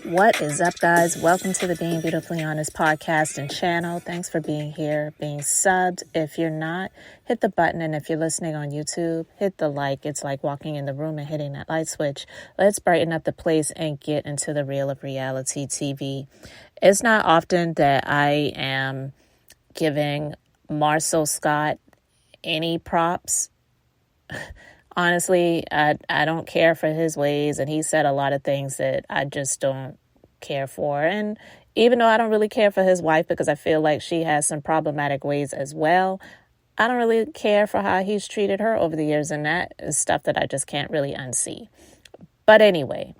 What is up, guys? Welcome to the Being Beautifully Honest podcast and channel. Thanks for being here, being subbed. If you're not, hit the button. And if you're listening on YouTube, hit the like. It's like walking in the room and hitting that light switch. Let's brighten up the place and get into the real of reality TV. It's not often that I am giving Marsauscott any props. Honestly, I don't care for his ways, and he said a lot of things that I just don't care for. And even though I don't really care for his wife because I feel like she has some problematic ways as well, I don't really care for how he's treated her over the years, and that is stuff that I just can't really unsee. But anyway,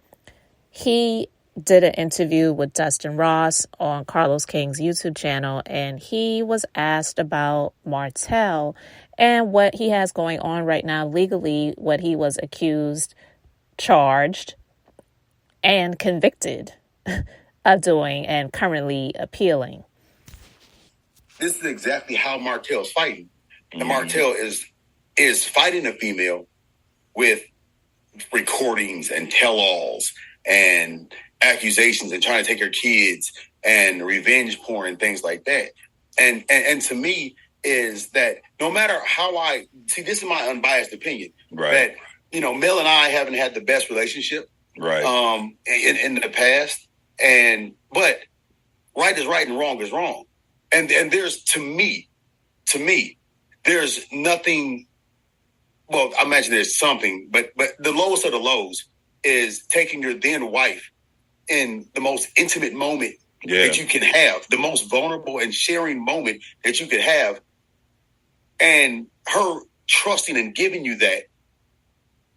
he did an interview with Dustin Ross on Carlos King's YouTube channel, and he was asked about Martel and what he has going on right now legally, what he was accused, charged, and convicted of doing and currently appealing. This is exactly how Martell's fighting. And Martel is fighting a female with recordings and tell-alls and accusations and trying to take her kids and revenge porn and things like that. And to me is that no matter how I see, this is my unbiased opinion, right? That, you know, Mel and I haven't had the best relationship, right? In the past, but right is right and wrong is wrong. And there's, to me, there's nothing. Well, I imagine there's something, but the lowest of the lows is taking your then wife in the most intimate moment that you can have, the most vulnerable and sharing moment that you could have, and her trusting and giving you that,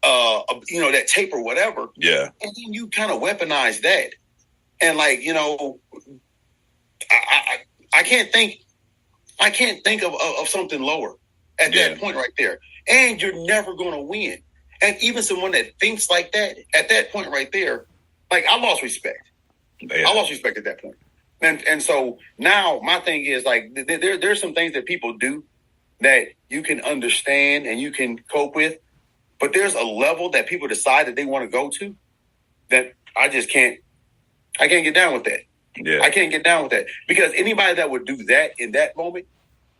that tape or whatever. Yeah. And then you kind of weaponize that. And I can't think of something lower at that point right there. And you're never going to win. And even someone that thinks like that, at that point right there, I lost respect. Yeah. I lost respect at that point. And so now my thing is there's some things that people do that you can understand and you can cope with, but there's a level that people decide that they want to go to that I can't get down with that. Yeah. I can't get down with that, because anybody that would do that in that moment,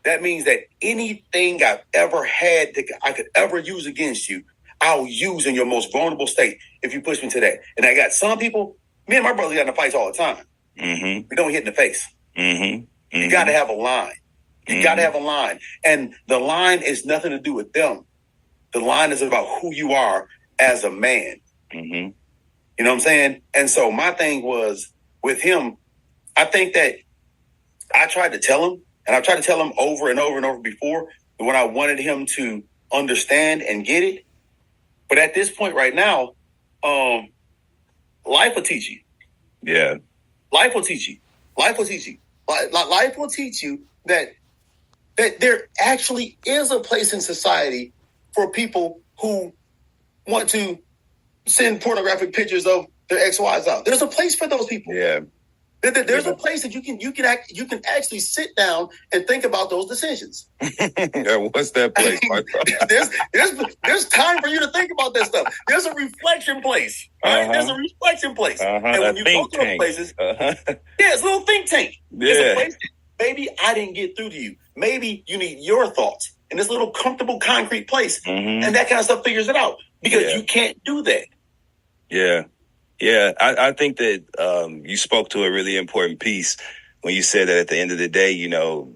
that means that anything I've ever had that I could ever use against you, I'll use in your most vulnerable state if you push me to that. And I got some people, me and my brother got in fights all the time. Mm-hmm. We don't hit in the face. Mm-hmm. Mm-hmm. You got to have a line. You got to have a line. And the line is nothing to do with them. The line is about who you are as a man. Mm-hmm. You know what I'm saying? And so my thing was with him, I think that I tried to tell him, and I've tried to tell him over and over and over before, when I wanted him to understand and get it. But at this point right now, life will teach you. Yeah. Life will teach you. Life will teach you. Life will teach you that there actually is a place in society for people who want to send pornographic pictures of their ex-wives out. There's a place for those people. Yeah. There's a place that you can actually sit down and think about those decisions. What's that place? there's time for you to think about that stuff. There's a reflection place. Right? Uh-huh. There's a reflection place. Uh-huh. And when you go to those places, it's a little think tank. Yeah. It's a place that maybe I didn't get through to you. Maybe you need your thoughts in this little comfortable concrete place. Mm-hmm. And that kind of stuff figures it out, because you can't do that. Yeah. Yeah, I think that you spoke to a really important piece when you said that at the end of the day,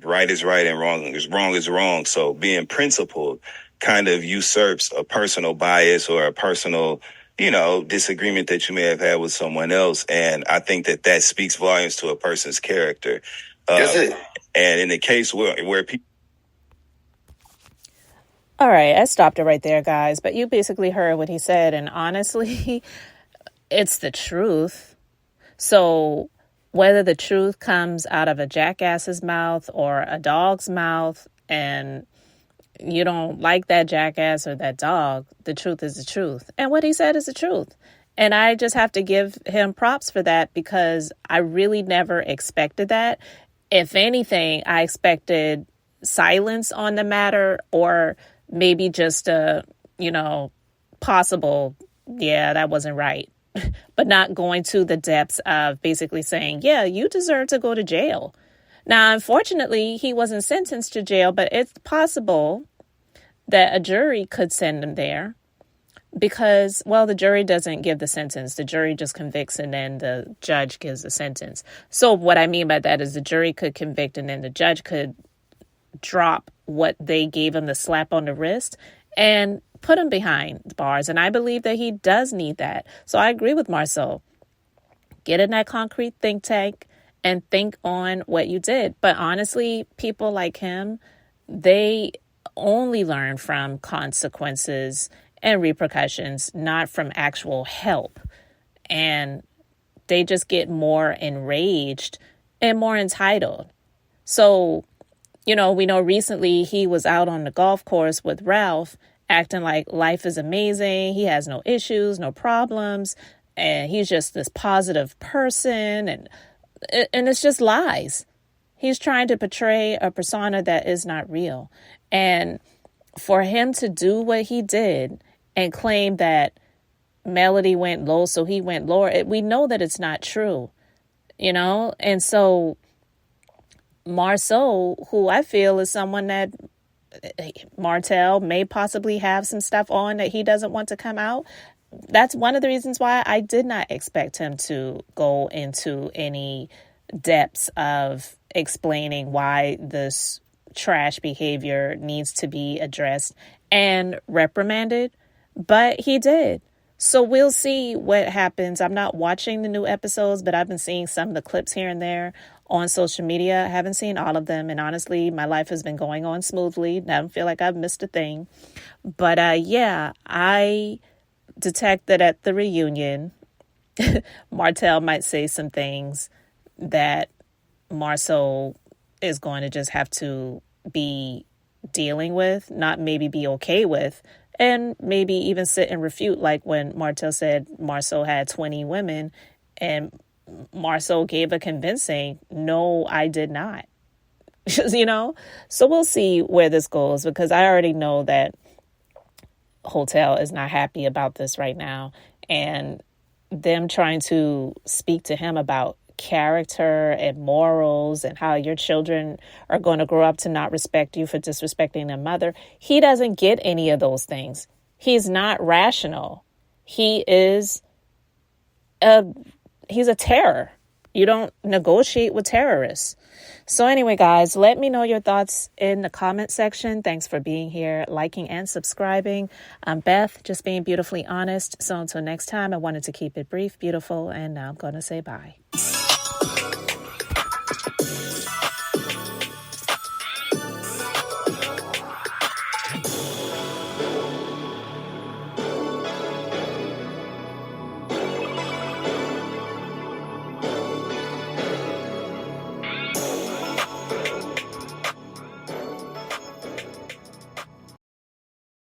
right is right and wrong is wrong. So being principled kind of usurps a personal bias or a personal, disagreement that you may have had with someone else. And I think that speaks volumes to a person's character. That's it. And in the case where people... All right, I stopped it right there, guys. But you basically heard what he said. And honestly... it's the truth. So whether the truth comes out of a jackass's mouth or a dog's mouth, and you don't like that jackass or that dog, the truth is the truth. And what he said is the truth. And I just have to give him props for that, because I really never expected that. If anything, I expected silence on the matter, or maybe just a, possible, yeah, that wasn't right. but not going to the depths of basically saying, yeah, you deserve to go to jail. Now, unfortunately, he wasn't sentenced to jail, but it's possible that a jury could send him there because, well, the jury doesn't give the sentence. The jury just convicts and then the judge gives the sentence. So what I mean by that is the jury could convict and then the judge could drop what they gave him, the slap on the wrist, and put him behind bars. And I believe that he does need that. So I agree with Marsau. Get in that concrete think tank and think on what you did. But honestly, people like him, they only learn from consequences and repercussions, not from actual help. And they just get more enraged and more entitled. So, we know recently he was out on the golf course with Ralph acting like life is amazing. He has no issues, no problems. And he's just this positive person. And it's just lies. He's trying to portray a persona that is not real. And for him to do what he did and claim that Melody went low, so he went lower, we know that it's not true, And so Marsau, who I feel is someone that Martel may possibly have some stuff on that he doesn't want to come out. That's one of the reasons why I did not expect him to go into any depths of explaining why this trash behavior needs to be addressed and reprimanded, but he did. So we'll see what happens. I'm not watching the new episodes, but I've been seeing some of the clips here and there on social media. I haven't seen all of them. And honestly, my life has been going on smoothly. I don't feel like I've missed a thing. But I detect that at the reunion, Martell might say some things that Marsau is going to just have to be dealing with, not maybe be okay with, and maybe even sit and refute, like when Martell said Marsau had 20 women and Marsau gave a convincing, no, I did not. So we'll see where this goes, because I already know that Hotel is not happy about this right now, and them trying to speak to him about character and morals and how your children are going to grow up to not respect you for disrespecting their mother. He doesn't get any of those things. He's not rational. He's a terror. You don't negotiate with terrorists. So anyway, guys, let me know your thoughts in the comment section. Thanks for being here, liking and subscribing. I'm Beth, just being beautifully honest. So until next time, I wanted to keep it brief, beautiful, and now I'm going to say bye.